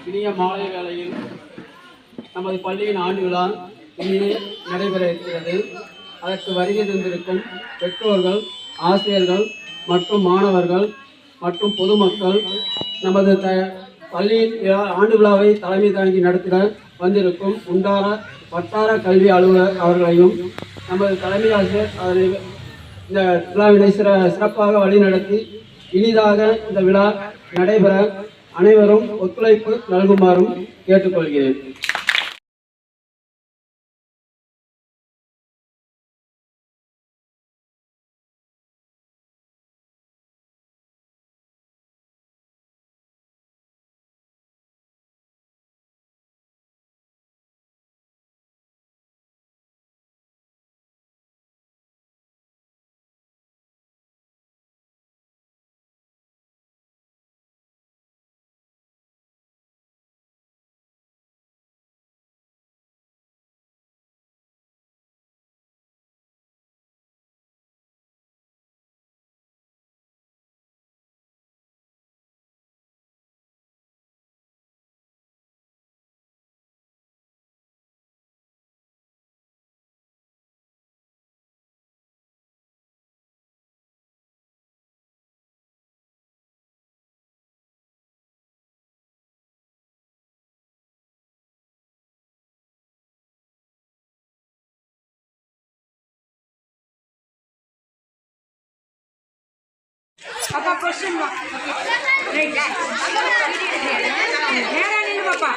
இனிய மாலை வேளையில் நமது பள்ளியின் ஆண்டு விழா இனியே நடைபெற இருக்கிறது. அதற்கு வருகை தந்திருக்கும் பெற்றோர்கள், ஆசிரியர்கள் மற்றும் மாணவர்கள் மற்றும் பொதுமக்கள், நமது பள்ளியின் ஆண்டு விழாவை தலைமை தாங்கி நடத்திட வந்திருக்கும் வட்டார கல்வி அலுவலர் அவர்களையும், நமது தலைமை ஆசிரியர் இந்த விழாவினை சிறப்பாக வழிநடத்தி இனிதாக இந்த விழா நடைபெற அனைவரும் ஒத்துழைப்பு நல்குமாறும் கேட்டுக்கொள்கிறேன். पापा क्वेश्चन राइट நேரா நின்னு பாப்பா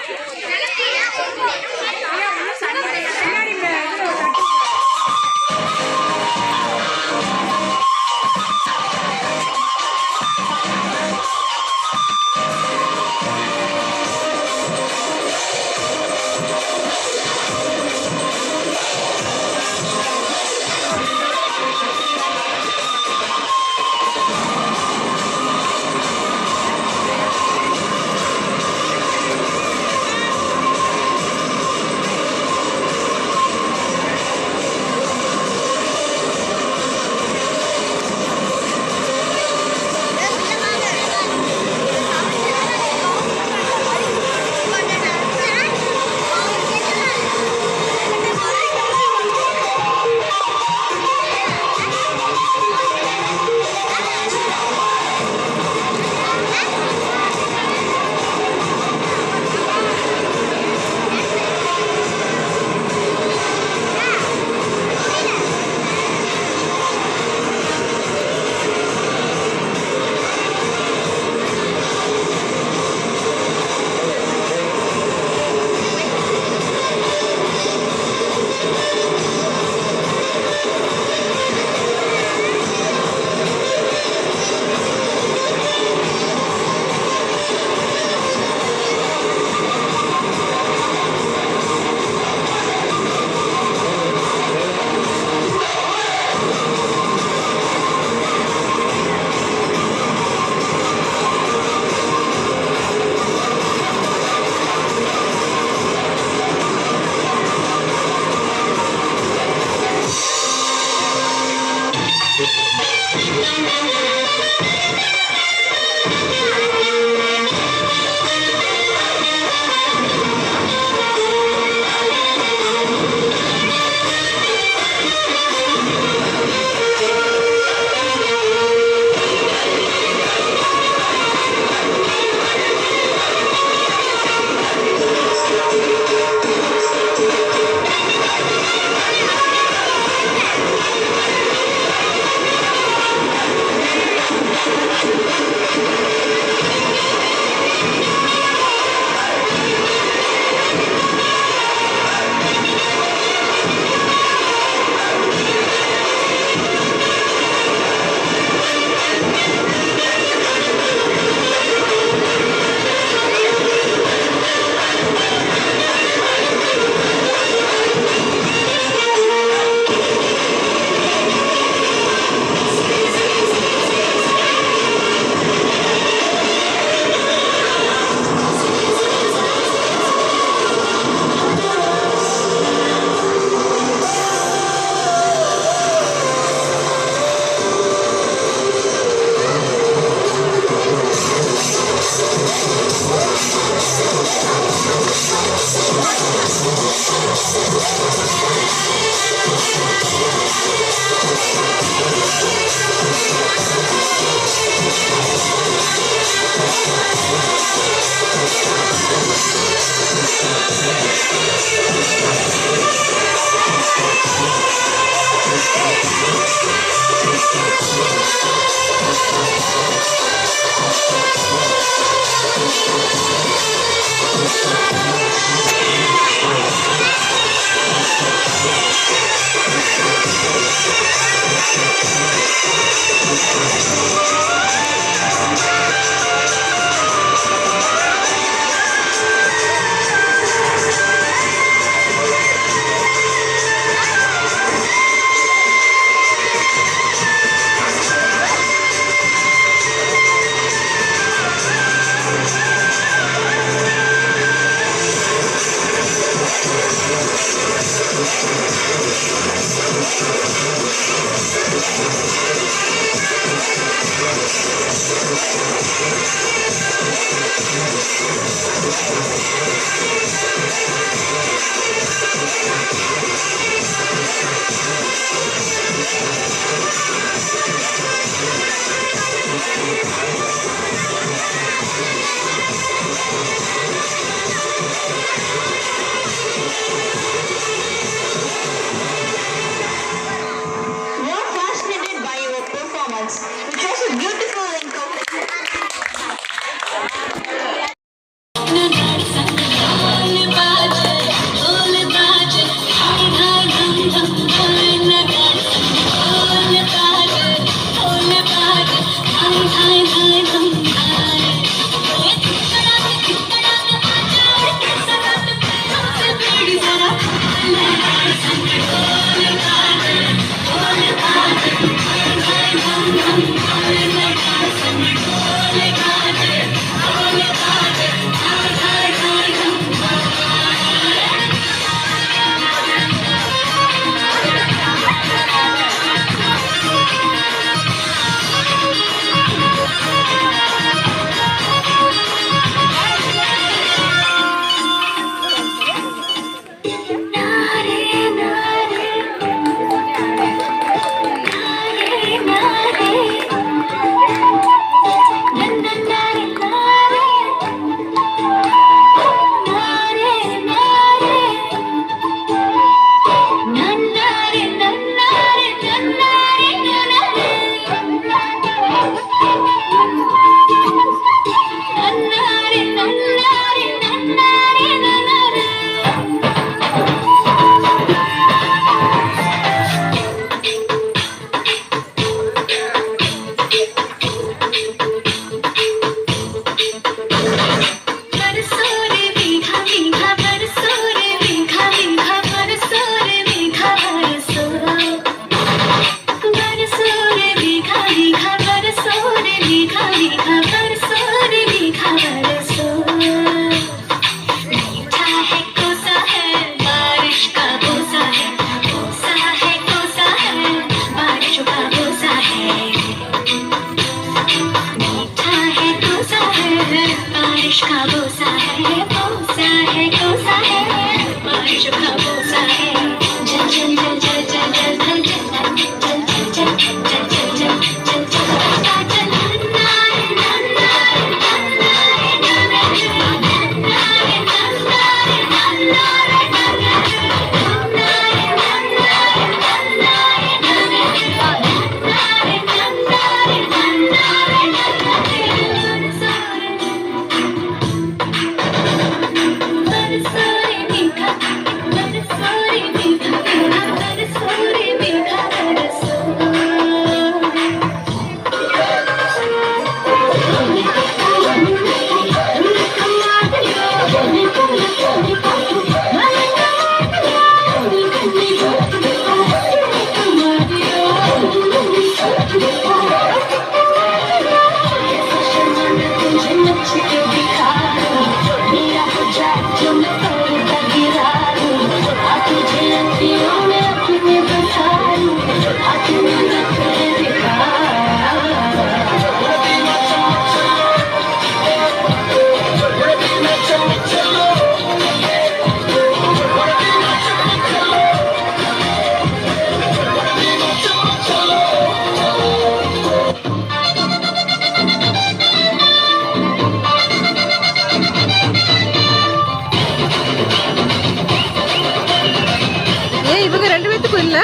எல்லாத்துக்கும் இல்லை,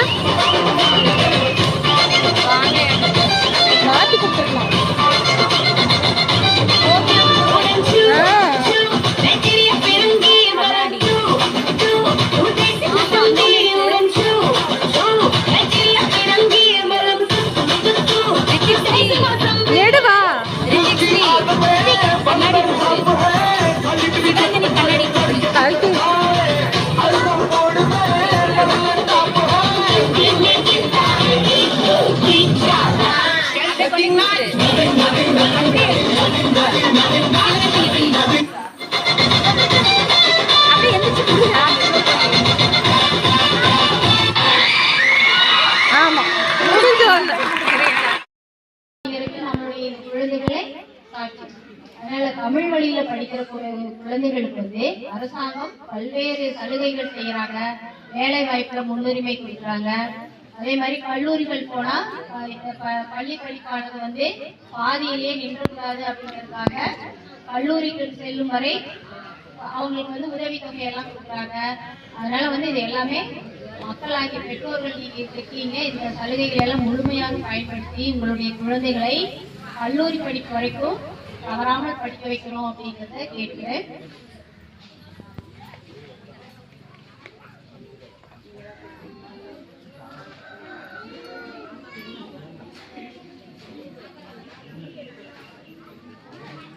மாற்றி கொடுத்துருக்கலாம். எடுவா கழட்டி ஆமா முடிஞ்சோம். நம்மளுடைய குழந்தைகளை காட்டும். அதனால தமிழ் வழியில படிக்கிற குழந்தைகளுக்கு வந்து அரசாங்கம் பல்வேறு சலுகைகள் செய்யறாங்க, வேலை வாய்ப்புல முன்னுரிமை கொடுக்குறாங்க. அதே மாதிரி கல்லூரிகள் போனா பள்ளி படிப்பானது வந்து பாதியிலேயே நின்றக்கூடாது அப்படிங்கிறதுக்காக கல்லூரிகள் செல்லும் வரை அவங்களுக்கு வந்து உதவித்தொகை எல்லாம் கொடுக்குறாங்க. அதனால வந்து இது எல்லாமே மக்களாகிய பெற்றோர்கள் நீங்க இருக்கீங்க, இந்த சலுகைகளை எல்லாம் முழுமையாக பயன்படுத்தி உங்களுடைய குழந்தைகளை கல்லூரி படிப்பு வரைக்கும் தவறாமல் படிக்க வைக்கணும் அப்படிங்கிறத கேட்கிறேன்.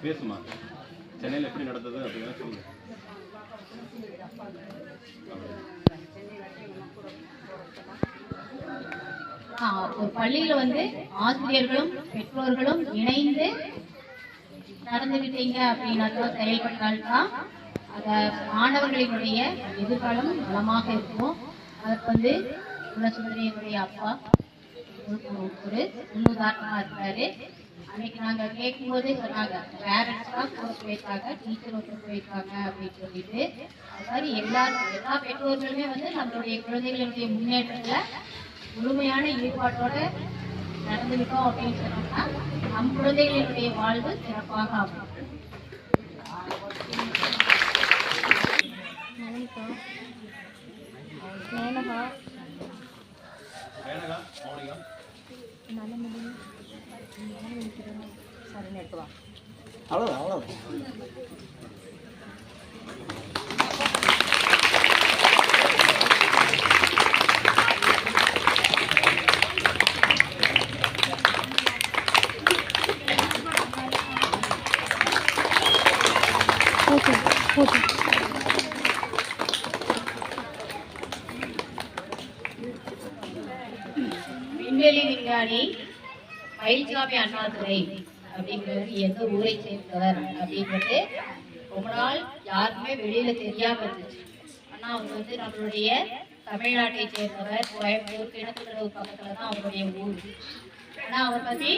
பேசுமா, சென்னையில் எப்படி நடந்தது அப்படின்னா சொல்லுங்க. ஒரு பள்ளியில வந்து ஆசிரியர்களும் பெற்றோர்களும் இணைந்து நடந்துகிட்டீங்க அப்படின்னாக்கா செயல்பட்டால்தான் அத மாணவர்களினுடைய எதிர்காலம் நலமாக இருக்கும். அதுக்கு வந்து குணசுந்தரியினுடைய அப்பா ஒரு முன்னுதாரணமா இருக்காரு. அன்னைக்கு நாங்க கேட்கும் போதே சொன்னாங்க, பேரண்ட்ஸ் தான் கூட போயிருக்காங்க, டீச்சர் ஒருத்தர் போயிருக்காங்க அப்படின்னு சொல்லிட்டு. அது மாதிரி எல்லா பெற்றோர்களுமே வந்து நம்மளுடைய குழந்தைகளுடைய முன்னேற்றத்துல முழுமையான ஈடுபாட்டோட நடந்துவிட்டோம் அப்படின்னு சொன்னோம்னா நம் குழந்தைகளுடைய வாழ்வு சிறப்பாக ஆகும். விண்வெளி விஞ்ஞானி மயில்சாமி அண்ணாதுரை அப்படிங்கிறவர் எந்த ஊரை சேர்ந்தவர் அப்படின்றது ரொம்ப நாள் யாருக்குமே வெளியில தெரியாம இருந்துச்சு. ஆனா அவங்க வந்து நம்மளுடைய தமிழ்நாட்டை சேர்ந்தவர், கோயம்புத்தூர் கிணத்துக்கடவு பக்கத்துல தான் அவருடைய ஊர். ஆனா அவர் பத்தி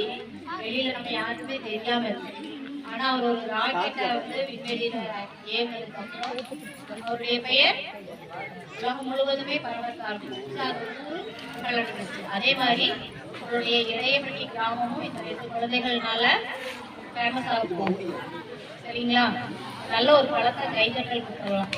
வெளியில நம்ம யாருக்குமே தெரியாம இருந்துச்சு. ஆனா அவர் ஒரு ராக்கெட்டை வந்து விண்வெளியில ஏவுனதுக்கு அப்புறம் அவருடைய பெயர் உலகம் முழுவதுமே பரவ ஆரம்பிச்சு. அதே மாதிரி அவருடைய இளையபட்டி கிராமமும் இந்த 2 குழந்தைகள்னால ஃபேமஸ் ஆக போகுது. சரிங்களா? நல்ல ஒரு பழத்தை கைத்தட்டல் கொடுத்துடலாம்.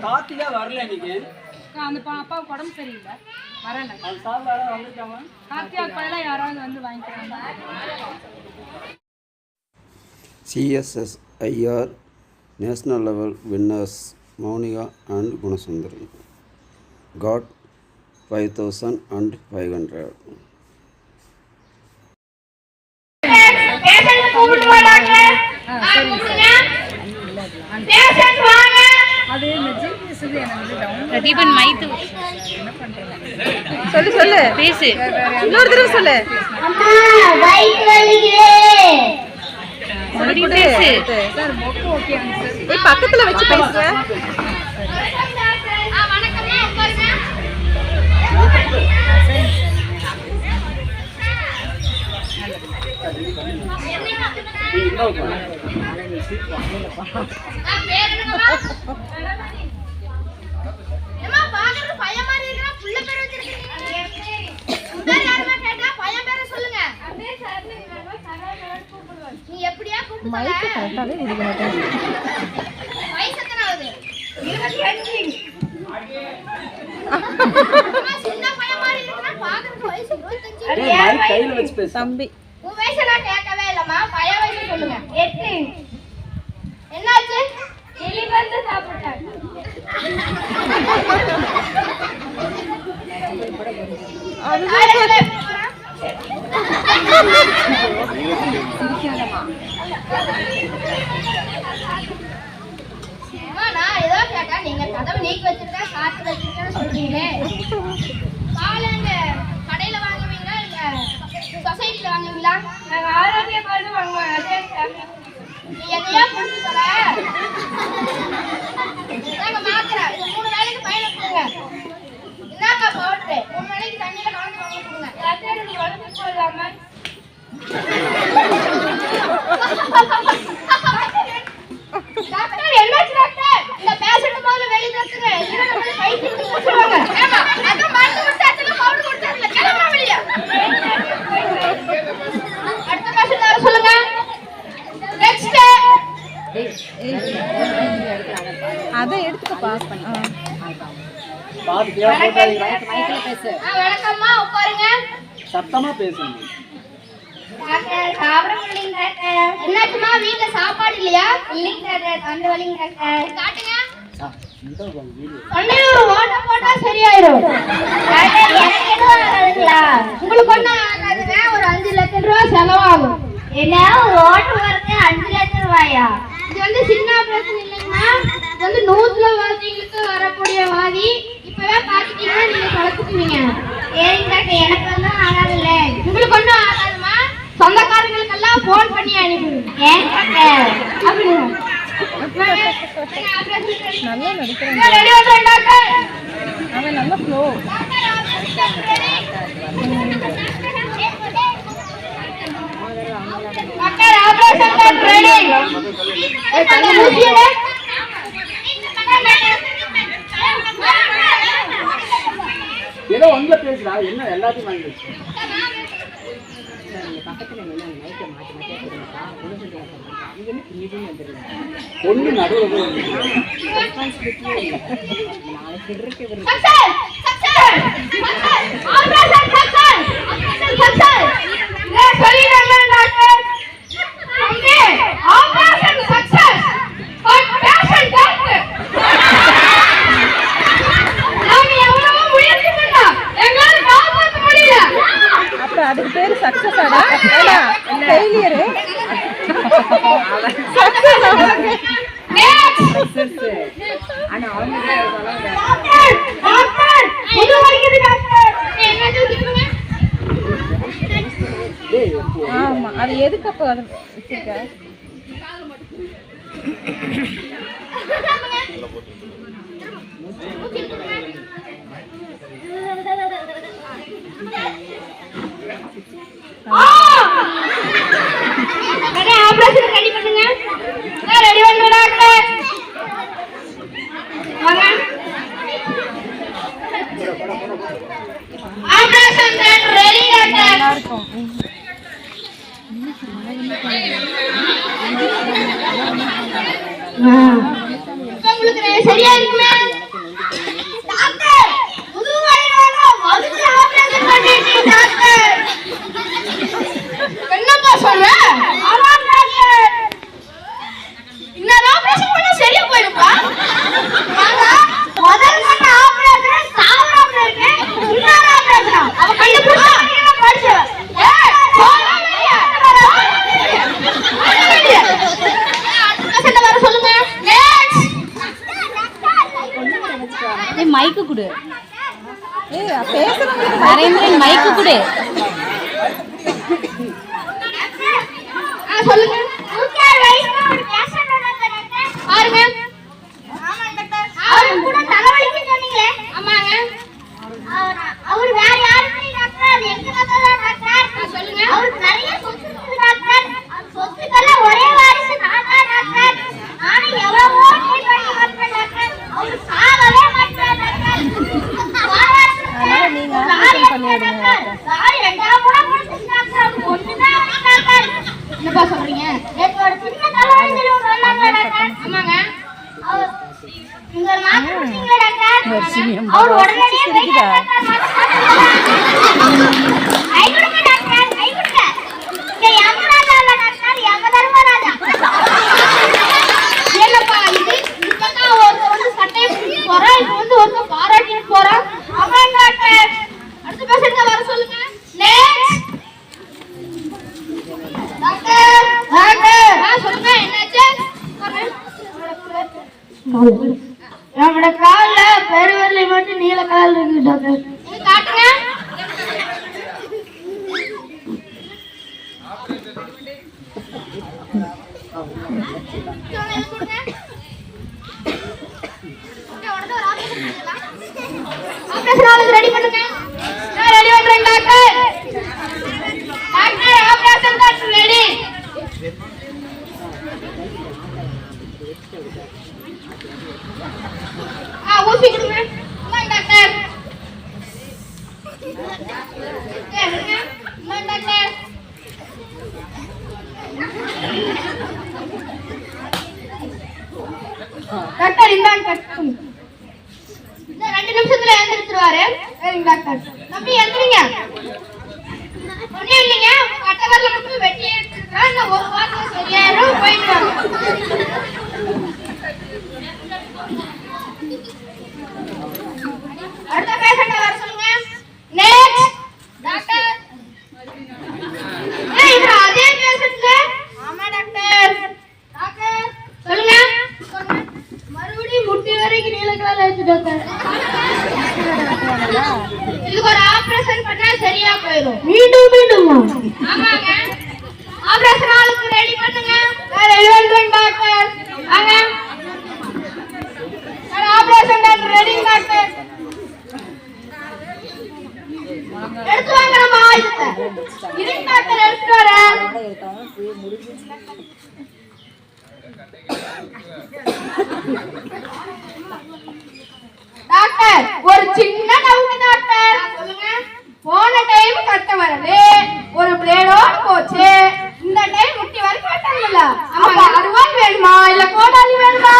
கார்த்திகா வரல இன்னைக்கு. அந்த பாப்பாவுக்கு உடம்பு சரியில்லை, வரல. அது சாப்பிட வந்துட்டாங்க. கார்த்திகாவுக்கு பதிலாக யாராவது வந்து வாங்கிக்கிறாங்க. CSSIR National Level winners Maunika and Gunasundari got 5,500. Pratheepan மைத்து சொல்லு சொல்லு பேசு, இன்னொரு தடவை சொல்லு. பக்கத்துல வச்சு பேசுறேன். பேர் என்னங்கம்மா? ஏம்மா பாக்குறது பையன் மாதிரி இருக்கா, புள்ள பேர் வச்சிருக்கீங்க. பேர் யாருமா கேட்டா பையன் பேரை சொல்லுங்க. அப்படியே சரவணன் சரவணன் கூப்பிடுவாங்க. நீ எப்படியா கூப்பிடுற? மைக் கரெக்டாவே குடிக்க மாட்டேன். வயசு எத்தனை ஆகுது? 25. அம்மா சின்ன பையன் மாதிரி இருக்கா, பாக்குறது வயசு 25. மைக் கையில வச்சு பேசு தம்பி உன் வயசு நான் கேட்கவே இல்லம்மா, பையன் வயசு சொல்லுங்க. 8. என்னாச்சு? எலி வந்து சாப்பிட்டாங்க. நான் ஏதோ கேட்டா நீங்க கதவை நீக்கி வச்சிருக்கா காத்து வச்சிருக்கேன்னு சொல்றீங்களே. பால் எங்க கடையில வாங்குவீங்களா இல்ல சொசைட்டில வாங்குவீங்களா? நாங்க ஆரோக்கிய பால் வாங்குவோம். அதே நீ எதையா கொண்டு போற? நாங்க மாத்துறேன். இது 3 வேளைக்கு பையில கொடுங்க. என்னக்கா பவுடரு 3 வேளைக்கு தண்ணியில கலந்து வாங்கி கொடுங்க. டாக்டர் நீ வளர்த்து போடலாமா? டாக்டர் என்னாச்சு டாக்டர்? இந்த பேஷண்ட் போல வெளிய தட்டுங்க. இல்ல நம்ம பைத்தியத்தை போடுவாங்க. ஆமா அத மருந்து கொடுத்தாச்சுல பவுடர் கொடுத்தாச்சுல கிளம்புற வெளிய. அடுத்த பேஷண்ட் வர சொல்லுங்க. நெக்ஸ்ட் அதை எடுத்துக்க பாஸ் பண்ணி பாத்துட்டியா போட்டாதீங்க மைக்ல பேசு. வணக்கம்மா உட்காருங்க. சத்தமா பேசுங்க டாக்டர் சாப்பிட முடியல டாக்டர். என்னாச்சுமா வீட்ல சாப்பாடு இல்லையா? இல்லைங்க டாக்டர் தொண்டை வலிங்க டாக்டர். காட்டுங்க. தொண்டையில ஒரு ஓட்டை போட்டா சரியாயிடும். டாக்டர் எனக்கு எதுவும் ஆகாதுங்களா? உங்களுக்கு ஒன்றும் ஆகாதுங்க. ஒரு 5 லட்சம் ரூபாய் செலவாகும். என்ன ஒரு ஓட்டு வரது 5 லட்சம் ரூபாயா? இது வந்து சின்ன ஆபரேஷன் இல்லைங்கம்மா. இது வந்து 100 வாதிகளுக்கு வரக்கூடிய வாதி. இப்பவே பாத்துட்டீங்கன்னா நீங்க கலந்துக்குவீங்க. ஏன் டாக்டர் எனக்கு ஒன்றும் ஆகாதுல்ல? உங்களுக்கு ஒன்றும் ஆகாதுமா. சொந்தக்காரங்களுக்கெல்லாம் போன் பண்ணி அனுப்பிடுங்க. ஏன் டாக்டர் அப்படிங்க நல்லா நடிக்கிறான். ரெடி வந்துடுறேன் டாக்டர். அவன் நல்ல ஃப்ளோ. Doctor operation ready. அந்த ஊசியை ஏதோ ஒண்ணுல பேசுறா என்ன எல்லாத்தையும் வாங்கி வச்சு ஒண்ணு நடுவில் அப்ப அதுக்கு பேரு சக்சஸ் ஆடா ஃபெயிலியர் சக்சஸ் ஆனா அவங்க ஆமா அது எதுக்கு அப்ப அது வச்சிருக்க ஆபரேஷன் ரெடி பண்ணுங்க. ரெடி பண்ணுங்க டாக்டர். வாங்க. Operation ready doctor. நல்லா இருக்கும். உங்களுக்கு சரியா இருக்குமே டாக்டர்? புது வழியோட மருந்து ஆபரேஷன் பண்ணிட்டீங்க டாக்டர். என்னப்பா சொல்ற? ஆமா டாக்டர். இன்னொரு ஆபரேஷன் பண்ணா சரியா போயிடும்பா. ஆனா முதல் பண்ண ஆபரேஷன் சாவராம இருக்கு. இன்னொரு ஆபரேஷன் அவ கண்ணு புடிச்சா என்ன படிச்சு? ஏய் போடா வெளிய. அடுத்த வர சொல்லுங்க. மைக்கு கொடு. ஏய் பேசுறவங்க நரேந்திரன் மைக்கு கொடு. சொல்லுங்க. ஒரு பேஷண்ட் டாக்டர் பாருங்க. ஆமா டாக்டர். அவரு கூட தலைவலிக்கு சொன்னீங்களே? ஆமாங்க. அவர் வேற யாரும் இல்ல டாக்டர். அது எங்க தான் டாக்டர். சொல்லுங்க. அவருக்கு நிறைய சொத்து இருக்கு டாக்டர். அந்த சொத்துக்கெல்லாம் ஒரே வாரிசு நான் தான் டாக்டர். என்னப்பா சொல்றீங்க? ஆமாங்க. அவர் உடனடியே பாராட்டிட்டு போறான். அடுத்த பேஷண்ட் வர சொல்லுங்க. சொல்லுங்க என்னாச்சு? நம்மளோட கால்ல பெருவிரலை மட்டும் நீல கலர் இருக்கு டாக்டர். காட்டுங்க. ஆபரேஷன் ரெடி பண்ணுங்க. நான் ரெடி பண்றேன் doctor. Doctor operation doctor ready. ஊசி கொடுங்க. டாக்டர் டாக்டர் இந்தாங்க டாக்டர். இந்த 2 நிமிஷத்துல எழுந்திருச்சுவாரு. டாக்டர் தம்பி எழுந்திருங்க. ஒண்ணும் இல்லைங்க, கட்ட வரல மட்டும் வெட்டி எடுத்துக்கிறேன். இந்த ஒரு வாரத்துல சரியாயிரும். போயிட்டு அடுத்த பேஷண்ட் வர சொல்லுங்க. Next doctor. இது அதே பேஷண்ட். ஆமா டாக்டர். டாக்டர் சொல்லுங்க. மறுபடியும் முட்டி வரைக்கும் நீல கலர் ஆயிடுச்சு டாக்டர். இதுக்கு ஒரு ஆபரேஷன் பண்ணா சரியா போயிடும். மீண்டுமா? ஆமாங்க. ஆபரேஷன் ஆளுக்கு ரெடி பண்ணுங்க. ரெடி பண்றேன் டாக்டர். வாங்க. Operation doctor ready doctor. எடுத்து வாங்க நம்ம ஆயுதத்தை. இது டாக்டர் எடுத்து வரேன். டாக்டர் ஒரு சின்ன டவுட் டாக்டர். சொல்லுங்க. போன டைம் கட்ட வரது ஒரு பிளேடோட போச்சு. இந்த டைம் முட்டி வரைக்கும் கட்டல. அப்ப அருவாள் வேணுமா இல்ல கோடாலி வேணுமா?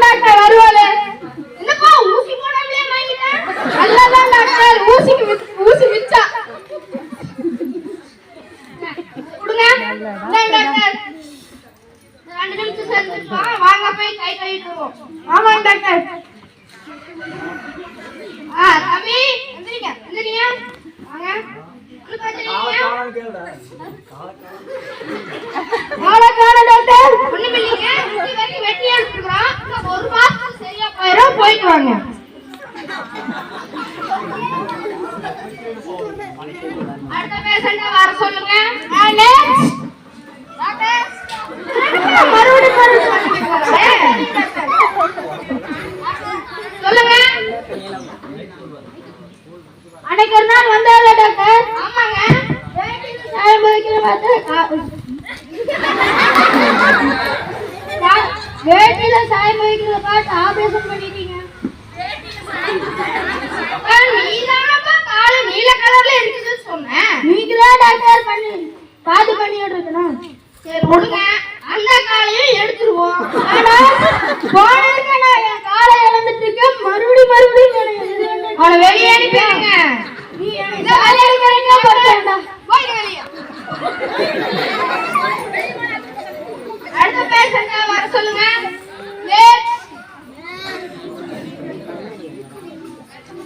டாக்டர் அருவாள் என்னப்பா ஊசி போடாமலே வாங்கிட்டேன். நல்லதான் டாக்டர். ஊசி மிச்சா கொடுங்க. டாக்டர் 2 நிமிஷம் சேர்ந்துப்பா. வாங்க போய் கை கழுவிட்டு வருவோம். ஆமாங்க டாக்டர். தம்பி எந்திரிங்க. எந்திரிங்க. வாங்க. ஒண்ணுமில்லைங்க. வெட்டி எடுத்துக்கிறோம். ஒரு மாசம் சரியா போயிடும். போயிட்டு வாங்க. அடுத்த பேஷண்ட் வர சொல்லுங்க. டாக்டர் மறுபடியும் சொல்லுங்க. அன்னைக்கு ஒரு நாள் வந்தால டாக்டர். ஆமாங்க. வேட்டில சாயம் வைக்கிறத பார்த்து ஆபரேஷன் பண்ணிட்டீங்க. நீதானப்பா காலு நீல கலர்ல இருக்குதுன்னு சொன்னேன். நீங்கதான் டாக்டர் பண்ணி பாத்து பண்ணிட்டு இருக்கணும். சரி கொடுங்க. அந்த காலையும் எடுத்துருவோம். ஆனா போனதுக்கு நான் என் காலை இழந்துட்டு இருக்கேன். மறுபடியும் அவனை வெளியே அனுப்பிடுங்க. நீ இந்த வேலையை கரெக்டா போறேன்டா. போய் வெளியே. அடுத்த பேஷண்ட் வர சொல்லுங்க.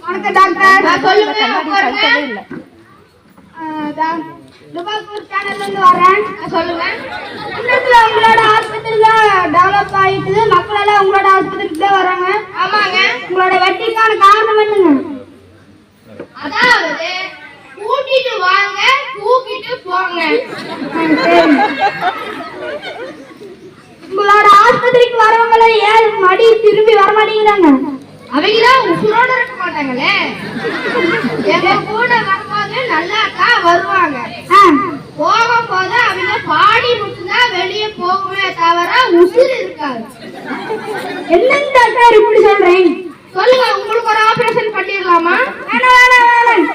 வணக்கம் டாக்டர். சொல்லுங்க. உட்காருங்க. துபாக்கூர் சேனல்ல இருந்து வரேன். சொல்லுங்க. இன்னத்துல உங்களோட ஆஸ்பத்திரியில டெவலப் ஆயிட்டு மக்கள் எல்லாம் உங்களோட ஆஸ்பத்திரிக்கு தான் வராங்க. ஆமாங்க. உங்களோட வெற்றிக்கான காரணம் என்னங்க? அதாவது கூட்டிட்டு வாங்க தூக்கிட்டு போங்க. உங்களோட ஆஸ்பத்திரிக்கு வரவங்கள ஏன் மடி திரும்பி வர மாட்டேங்கிறாங்க? அவங்கதான் உசுரோட இருக்க மாட்டாங்களே. எங்க கூட வரும்போது நல்லா தான் வருவாங்க. போகும்போது அவங்க பாடி மட்டும்தான் வெளியே போகுமே தவிர உசுறு இருக்காது. என்னங்க டாக்டர் இப்படி சொல்றேன்? சொல்லுங்க, உங்களுக்கு ஒரு ஆபரேஷன் பண்ணிடலாமா? வேணாம் வேணாம் வேணாம்.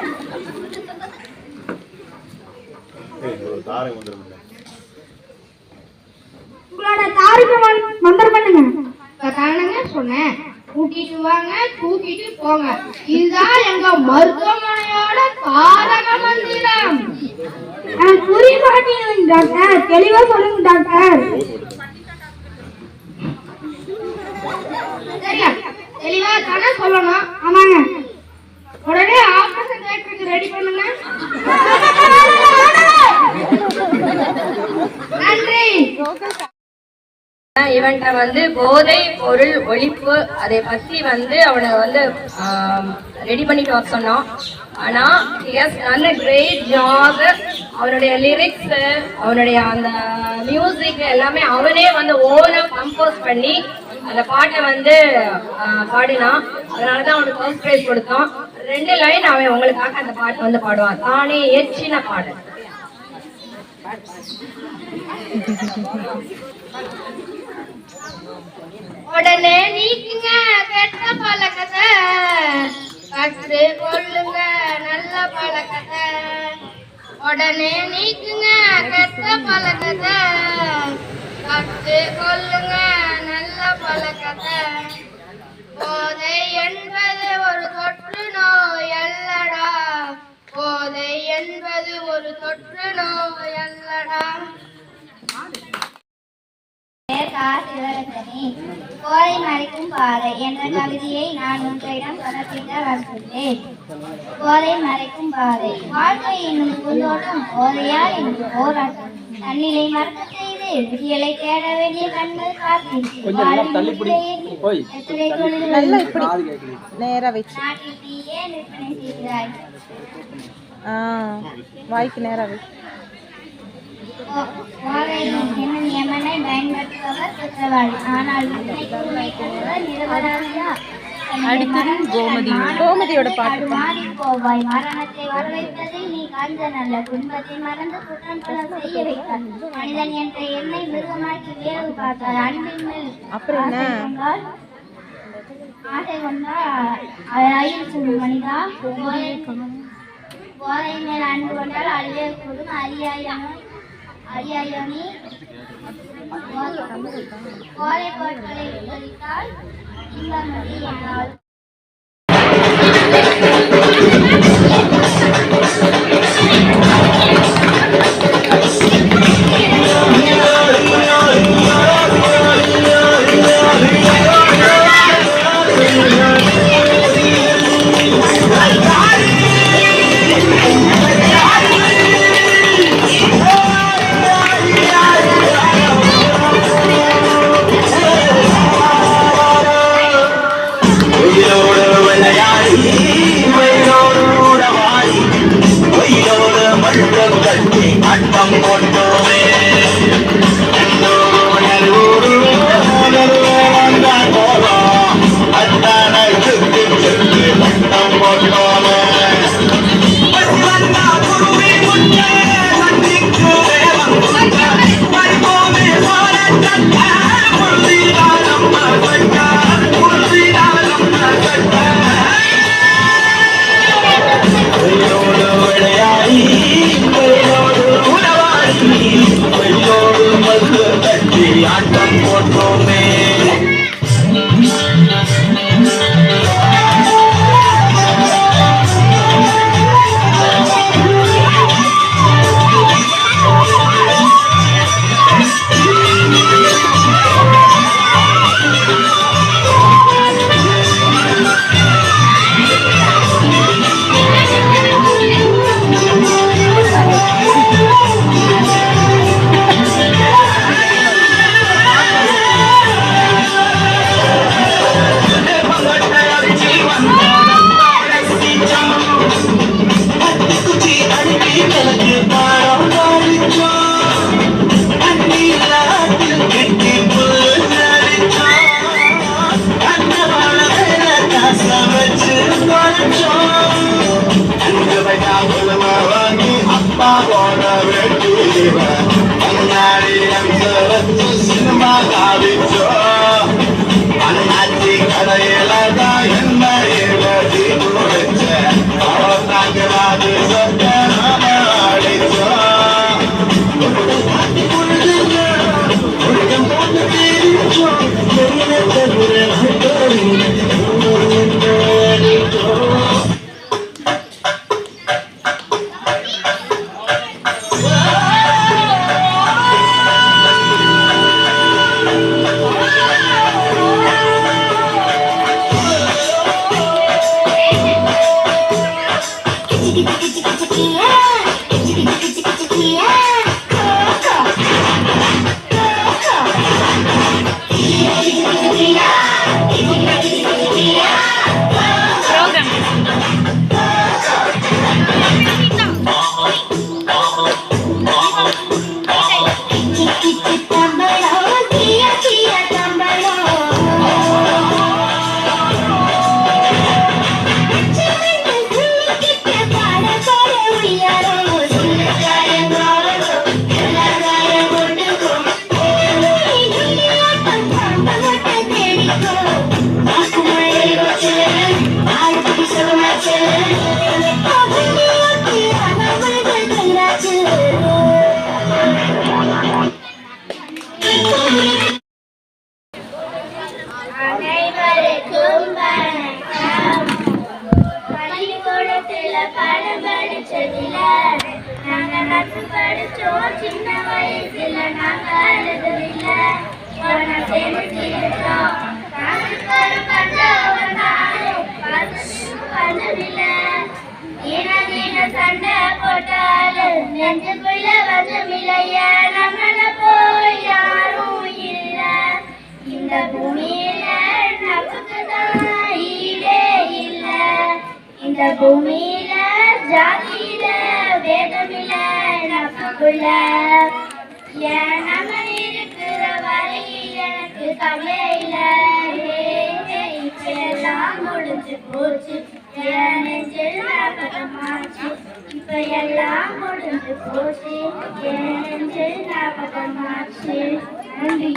உங்களோட தாரிக்கு மந்திரம் பண்ணுங்க. தானங்க சொன்னேன், கூட்டிட்டு வாங்க தூக்கிட்டு போங்க. இதுதான் எங்க மருத்துவமனையோட தாரக மந்திரம். புரிய மாட்டேங்குது டாக்டர், தெளிவா சொல்லுங்க டாக்டர். சரியா, தெளிவா தானே சொல்லணும். ஆமாங்க. உடனே ஆபரேஷன் தியேட்டருக்கு ரெடி பண்ணுங்க. நன்றி. இவன்ட்ட வந்து போதை பொருள் ஒழிப்பு அதை பத்தி வந்து அவனை வந்து ரெடி பண்ணிட்டு வர சொன்னோம். ஆனா நல்ல கிரேட் ஜாப். அவனுடைய லிரிக்ஸ், அவனுடைய அந்த மியூசிக் எல்லாமே அவனே வந்து ஓனா கம்போஸ் பண்ணி அந்த பாட்டை வந்து பாடினான். அதனாலதான் அவனுக்கு ஃபர்ஸ்ட் பிரைஸ் கொடுத்தோம். 2 லைன் அவன் உங்களுக்காக அந்த பாட்டு வந்து பாடுவான். தானே ஏற்றின பாடல். உடனே நீக்குங்க கெட்ட பழக்கத்தை, கற்று கொள்ளுங்க நல்ல பழக்கத்தை. உடனே நீக்குங்க கெட்ட பழக்கத்தை, கற்று கொள்ளுங்க நல்ல பழக்கத்தை. போதை என்பது ஒரு தொற்று நோய் அல்லடா, போதை என்பது ஒரு தொற்று நோய் அல்லடா. போதை மறைக்கும் பாதை என்ற கவிதையை நான் உங்களிடம் தொடர்பிக்க வந்துள்ளேன். போதை மறைக்கும் பாதை வாழ்க்கை என்னும் பூந்தோட்டம், போதையால் என்னும் போராட்டம். தன்னிலை மறக்க செய்து விடியலை தேட வேண்டிய கண்கள் நேரா வச்சு நாட்டில் தீயே விற்பனை செய்கிறாய். வாய்க்கு நேரா வச்சு. என்னும் யமனை பயன்படுத்துபவர் குற்றவாளி, ஆனால் நிரபராதியா? கோமதியோட பாட்டு. மாறி போவாய், மரணத்தை வரவைத்ததை நீ காஞ்ச நல்ல துன்பத்தை மறந்து குற்றம் பல செய்ய வைத்தார். மனிதன் என்ற எண்ணெய் மிருகமாக்கி வேறு பார்த்தார். அன்பின் மேல் ஆசை கொண்டால் அயில் கூடும் மனிதா. போதை மேல் அன்பு கொண்டால் அழிவே கூடும். அரியாயணி போதை பொருட்களை விவரித்தால் இன்பமதி என்றால் I'm அனைவருக்கும் வணக்கம். பள்ளிக்கூடத்துல பாடம் படிச்சதில்ல, நாங்க நட்பு படிச்சோம். சின்ன வயசுல நாங்க அழுததில்ல, ஒன்னா சேர்ந்து சிரிச்சோம். நாங்களுக்கு ஒரு பஞ்சம் வந்தாலும் பஞ்சமில்ல. தின சண்டை போட்டாலும் நெஞ்சுக்குள்ள வஞ்சமில்லைய. நம்மள போய் யாரும் இல்ல இந்த பூமியில, நமக்குதான் ஈடே இல்ல. இந்த பூமியில ஜாதியில வேதமில்ல நமக்குள்ள. ஏன் நம்ம இருக்கிற வரை எனக்கு கவலை இல்ல. இப்ப எல்லாம் முடிஞ்சு போச்சு, என் நெஞ்சில் ஞாபகமாச்சு. இப்ப எல்லாம் முடிஞ்சு போச்சு, என் நெஞ்சில் ஞாபகமாச்சு. நன்றி.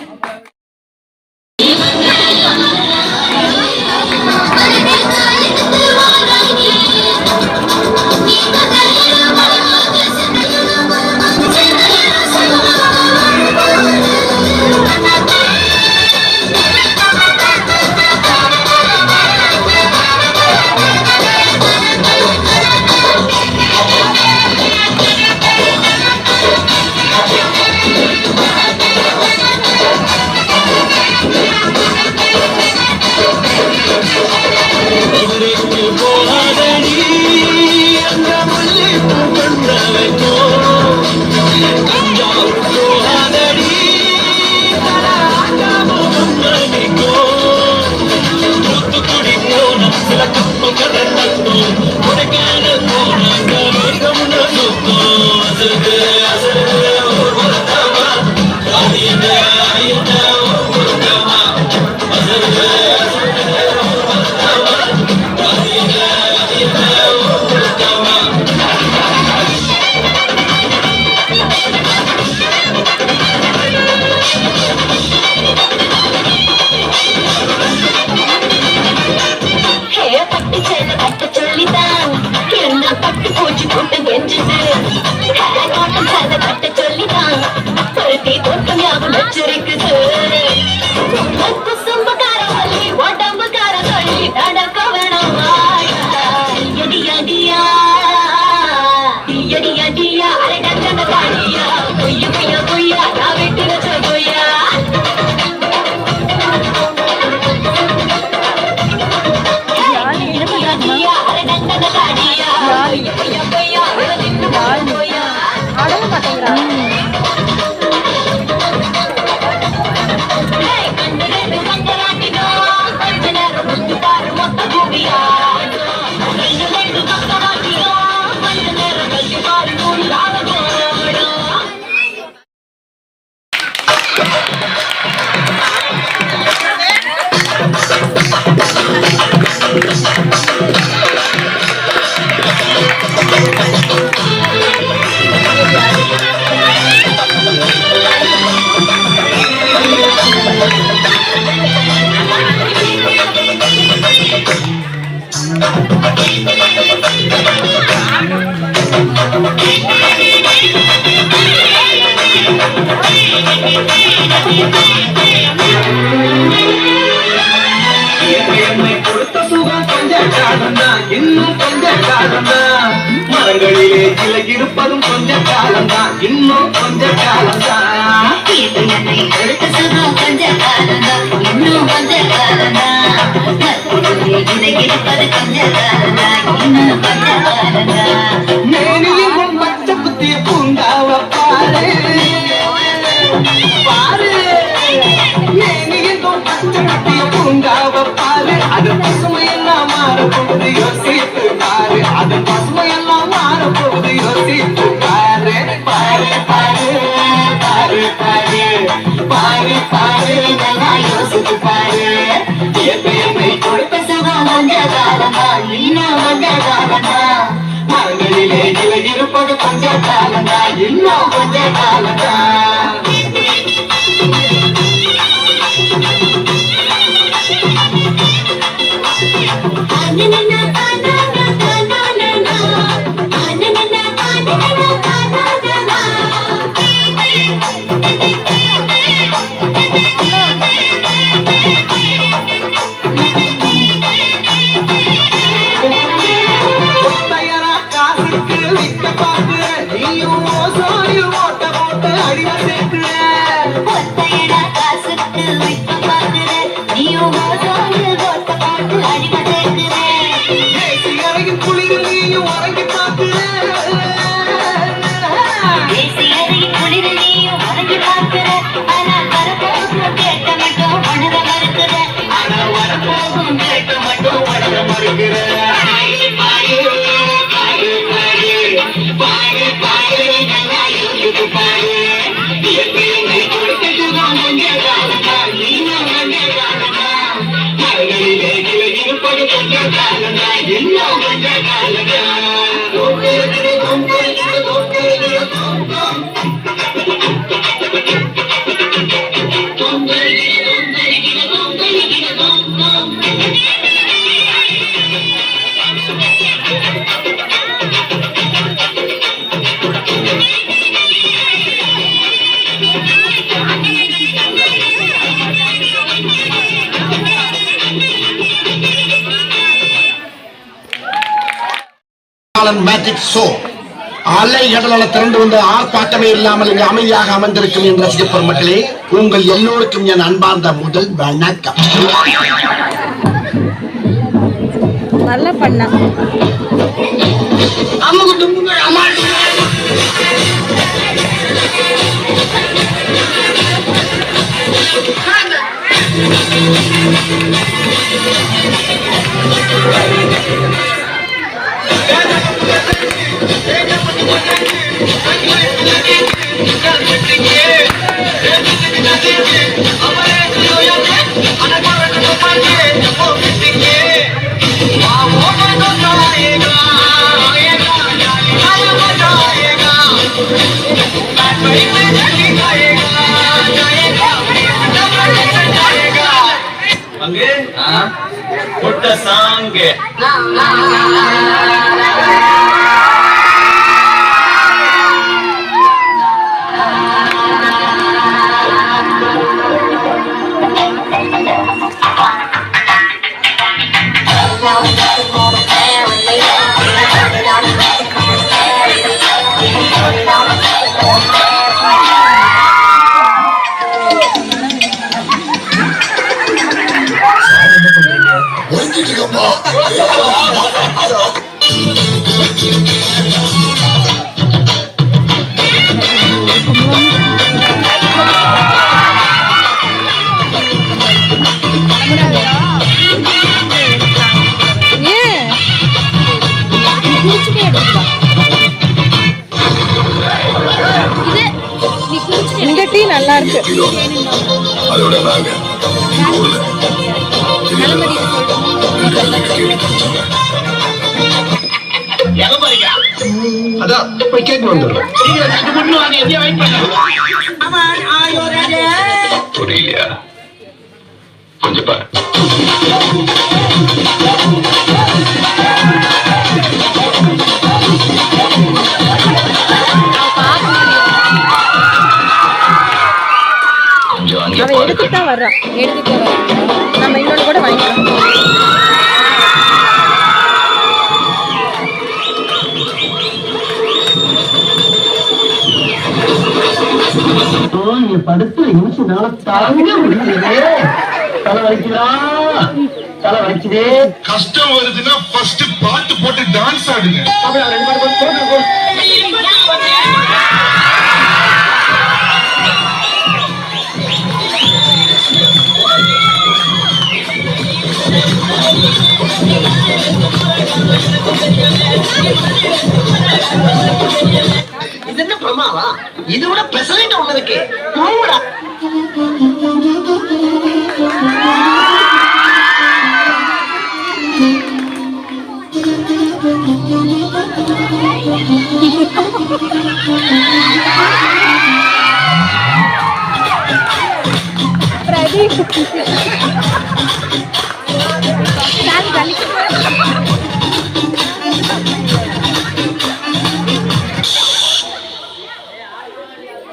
அடவே மாட்டேங்கிறா. இன்னும் கொஞ்ச காலம்தான், மரங்களிலே கிளை இருப்பதும் கொஞ்ச காலம்தான், இன்னும் கொஞ்ச காலம்தான். என்னை கொடுத்த சுகம் கொஞ்ச காலம்தான், இன்னும் கொஞ்ச காலம்தான். இருப்பது கொஞ்ச காலம்தான், இன்னும் கொஞ்ச காலம்தான். மேனியும் பச்சை புத்திய பூங்காவ பாரு பாரு, மேனியும் பச்சை புத்திய பூங்காவ பாரு. அது பசுமையெல்லாம் மாறப்போகுது யோசித்து பாரு, அது பசுமையெல்லாம் மாறப்போகுது யோசித்து பாரு. பாரு பாரு பாரு பாரு பாரு பாரு, நல்லா யோசித்து பாரு. என்னை கொடுத்த சுகம் கொஞ்ச காலம்தான், இன்னும் கொஞ்ச காலம்தான். மரங்களிலே இலை இருப்பது கொஞ்ச காலம்தான், இன்னும் கொஞ்ச காலம்தான். மேஜிக் ஷோ அலை கடலால திரண்டு வந்த ஆர்ப்பாட்டமே இல்லாமல் இங்கு அமைதியாக அமர்ந்திருக்கும் என் ரசிக பெருமக்களே, உங்கள் எல்லோருக்கும் என் அன்பார்ந்த முதல் வணக்கம். நல்லா பண்ண இந்த டீ நல்லா இருக்கு. அதோட நாங்க அதான் போய் கேட்க வந்துடுறேன். புரியலையா? கொஞ்சம் பாரு. அவன் எடுத்துதான் வர்றான். நம்ம இன்னொன்று கூட வாங்கிக்கலாம். படுத்து நிமிஷம் தலை வலிக்குதா? தலை வலிக்குதே. கஷ்டம் வருதுன்னா ஃபர்ஸ்ட் பாட்டு போட்டு டான்ஸ் ஆடுங்க. இது என்ன பிரமாவா? இது விட பெசலைட் ஒண்ணு இருக்கு.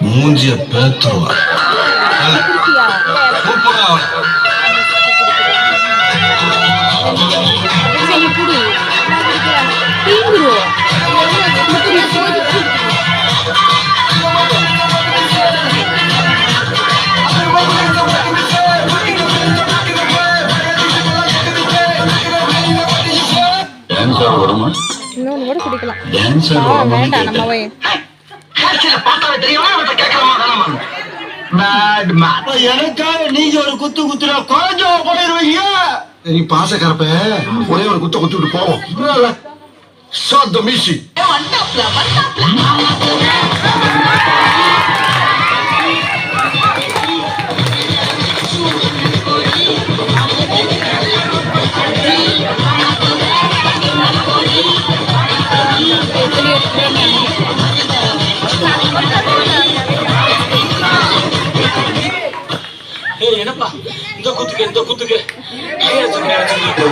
மூஞ்சிய பேத்துருவா. வருமா? இன்னொன்னு கூட குடிக்கலாம். வேண்டாம், நம்ம போய் எனக்காக நீங்க ஒரு குத்து குத்துனா கொஞ்சம் பண்ணிடுவீங்க. நீ பாச கரப்ப ஒரே ஒரு குத்த குத்திட்டு போவோம். Start the music. என்னப்பா இந்த குத்துக்கு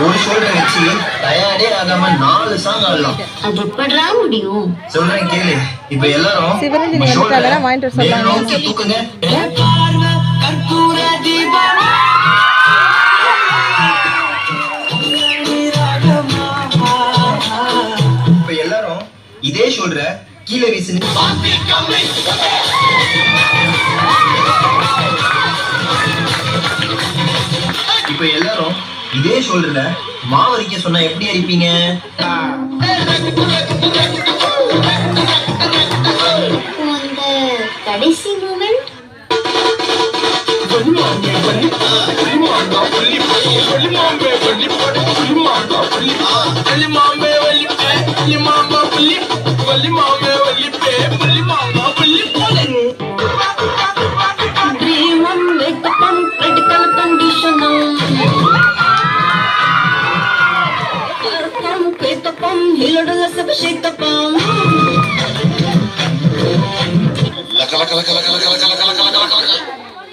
ஒரு ஷோல்டர் வச்சு டயர்டே ஆகாம 4 சாங் ஆடலாம். அது எப்படா முடியும்? சொல்றேன் கேளு. இப்ப எல்லாரும் சிவரஞ்சனி வந்துட்டாங்க, வாங்கிட்டு வர மேல் நோக்கி சொன்னாங்க. தூக்குங்க. இப்ப எல்லாரும் இதே ஷோல்டரை கீழே வீசுங்க. இப்ப எல்லாரும் இதே ஷோல்டர்ல மாவரிக்க சொன்னா எப்படி அடிப்பீங்க? அந்த கடைசி மூமெண்ட்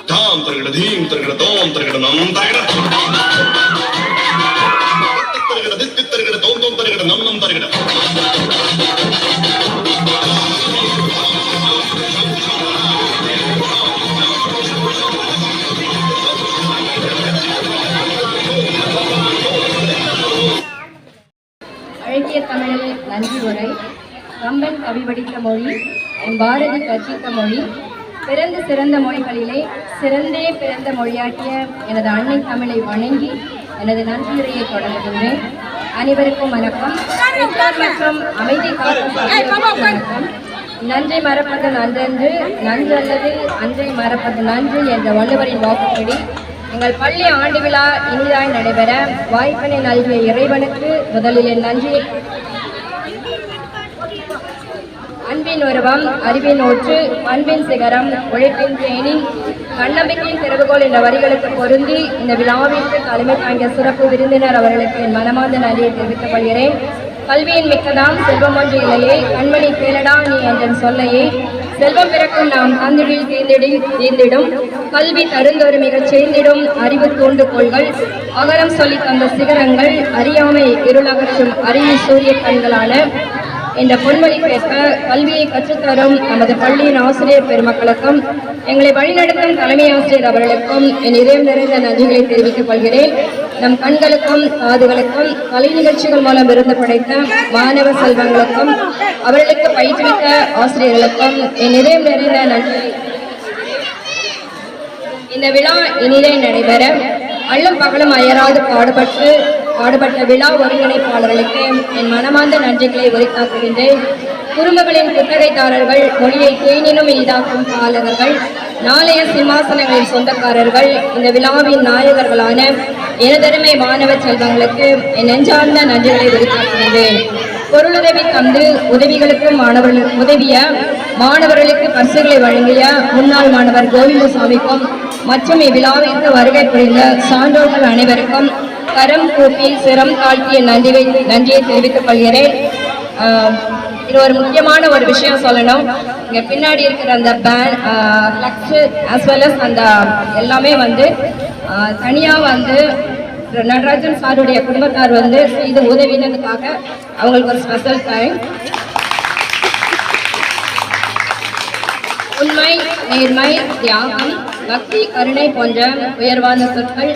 தாம் தருகிட தீம் தருகிட தோம் தருகிட நம் தருகிட தருகிட தித்தி தருகிட தோம் தோம் தருகிட நம் நம் தருகிட. அழகிய தமிழில் நன்றி உரை. கம்பன் கவி வடித்த மொழி, என் பாரதி கற்பித்த மொழி, பிறந்து சிறந்த மொழிகளிலே சிறந்தே பிறந்த மொழியாக்கிய எனது அன்னை தமிழை வணங்கி எனது நன்றியுரையை தொடங்குகின்றேன். அனைவருக்கும் வணக்கம். பெற்றோர் மற்றும் அமைதி காக்கும் வணக்கம். நன்றை மறப்பது நன்றன்று, நன்று அல்லது அன்றை மறப்பது நன்று என்ற வள்ளுவரின் வாக்குப்படி எங்கள் பள்ளி ஆண்டு விழா இனிதாய் நடைபெற வாய்ப்பினை நல்கிய இறைவனுக்கு முதலில் என் நன்றியை. அன்பின் உருவம், அறிவின் ஊற்று, அன்பின் சிகரம், உழைப்பின் தேனி, தன்னம்பிக்கையின் திறவுகோல் என்ற வரிகளுக்கு பொருந்தி இந்த விழாவிற்கு தலைமை தாங்கிய சிறப்பு விருந்தினர் அவர்களுக்கு என் மனமார்ந்த நன்றியை தெரிவித்துக் கொள்கிறேன். கல்வியின் மிக்கதாம் செல்வம் ஒன்று இல்லையே, கண்மணி கேளடா நீ என்ற சொல்லையே, செல்வம் பிறக்கும் நாம் தந்திடில் தீர்ந்திடும், கல்வி தருந்தொரு மிகச் சேர்ந்திடும் அறிவு தூண்டுகோள்கள், அகரம் சொல்லி தந்த சிகரங்கள், அறியாமை இருளகற்றும் அறிவு சூரிய கண்களான இந்த பொன்மொழிக்கேற்ப கல்வியை கற்றுத்தரும் நமது பள்ளியின் ஆசிரியர் பெருமக்களுக்கும் எங்களை வழிநடத்தும் தலைமை ஆசிரியர் அவர்களுக்கும் என் இதயம் நிறைந்த நன்றிகளை தெரிவித்துக் கொள்கிறேன். நம் கண்களுக்கும் காதுகளுக்கும் கலை நிகழ்ச்சிகள் மூலம் விருது படைத்த மாணவ செல்வங்களுக்கும் அவர்களுக்கு பயிற்றுவித்த ஆசிரியர்களுக்கும் என் இதயம் நிறைந்த நன்றி. இந்த விழா இனிதே நடைபெற அள்ளும் பகலும் அயராது பாடுபட்ட விழா ஒருங்கிணைப்பாளர்களுக்கு என் மனமார்ந்த நன்றிகளை உரித்தாக்குகின்றேன். குறும்புகளின் குத்தகைதாரர்கள், மொழியை தேனினும் இனிதாக்கும் பாலகர்கள், நாளைய சிம்மாசனங்களின் சொந்தக்காரர்கள், இந்த விழாவின் நாயகர்களான எனதருமை மாணவ செல்வங்களுக்கு என் நெஞ்சார்ந்த நன்றிகளை உரித்தாக்குகின்றேன். பொருளுதவி தந்து உதவிகளுக்கும் உதவிய மாணவர்களுக்கு பரிசுகளை வழங்கிய முன்னாள் மாணவர் கோவிந்தசாமிக்கும் மற்றும் இவ்விழாவிற்கு வருகை புரிந்த சான்றோர்கள் அனைவருக்கும் கரம் கூப்பி சிரம் தாழ்த்திய நன்றியை தெரிவித்துக் கொள்கிறேன். இது ஒரு முக்கியமான ஒரு விஷயம் சொல்லணும். இங்கே பின்னாடி இருக்கிற அந்த ஃப்ளக்ஸு ஆஸ் வெல் அஸ் அந்த எல்லாமே வந்து தனியாக வந்து நடராஜன் சாருடைய குடும்பத்தார் வந்து செய்து உதவினதுக்காக அவங்களுக்கு ஒரு ஸ்பெஷல் டைம். உண்மை, நேர்மை, தியாகம், பக்தி, கருணை போன்ற உயர்வான சொற்கள்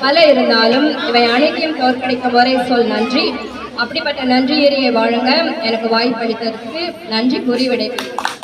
பல இருந்தாலும் இவை அனைத்தையும் தோற்கடிக்கும் ஒரே சொல் நன்றி. அப்படிப்பட்ட நன்றியறியை வழங்க எனக்கு வாய்ப்பளித்ததற்கு நன்றி கூறி விடைபெறுகிறேன்.